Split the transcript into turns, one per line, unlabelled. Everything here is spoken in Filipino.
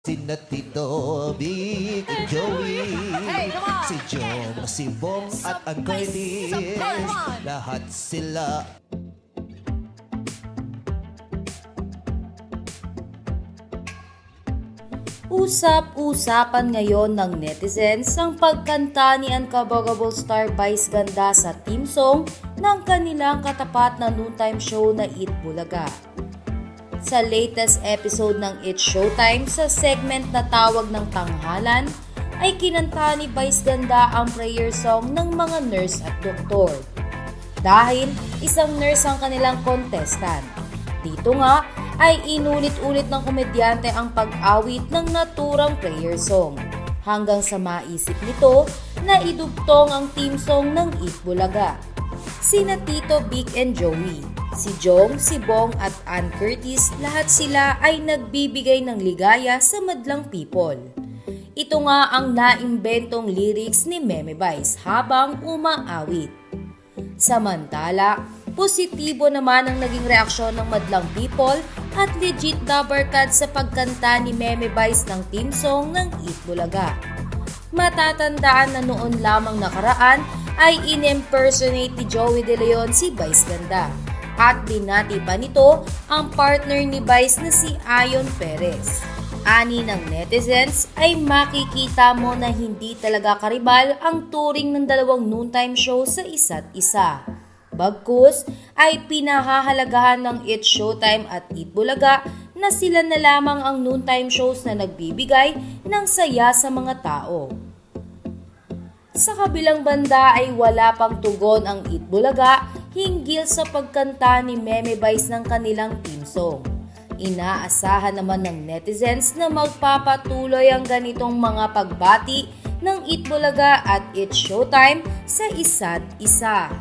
Sina Tito, Big, Joey,
Hey, come on!
si Jom, si Bong at ang Curtis, lahat sila.
Usap-usapan ngayon ng netizens ang pagkanta ni Uncoverable Star Vice Ganda sa theme song ng kanilang katapat na noontime show na Eat Bulaga. Sa latest episode ng It's Showtime sa segment na tawag ng tanghalan, ay kinanta ni Vice Ganda ang prayer song ng mga nurse at doktor. Dahil isang nurse ang kanilang contestant. Dito nga ay inulit-ulit ng komedyante ang pag-awit ng naturang prayer song. Hanggang sa maisip nito na idugtong ang theme song ng Eat Bulaga. Sina Tito, Big and Joey, si Jong, si Bong at Ann Curtis, lahat sila ay nagbibigay ng ligaya sa madlang people. Ito nga ang naimbentong lyrics ni Meme Vice habang umaawit. Samantala, positibo naman ang naging reaksyon ng madlang people at legit na barkad sa pagkanta ni Meme Vice ng theme song ng Eat Bulaga. Matatandaan na noon lamang nakaraan ay in-impersonate ni Joey De Leon si Vice Ganda at binati pa nito ang partner ni Vice na si Ayon Perez. Ani ng netizens ay makikita mo na hindi talaga karibal ang touring ng dalawang noontime show sa isa't isa. Bagkus ay pinahahalagahan ng It's Showtime at Eat Bulaga na sila na lamang ang noontime shows na nagbibigay ng saya sa mga tao. Sa kabilang banda ay wala pang tugon ang Eat Bulaga hinggil sa pagkanta ni Meme Vice ng kanilang theme song. Inaasahan naman ng netizens na magpapatuloy ang ganitong mga pagbati ng Eat Bulaga at It's Showtime sa isa't isa.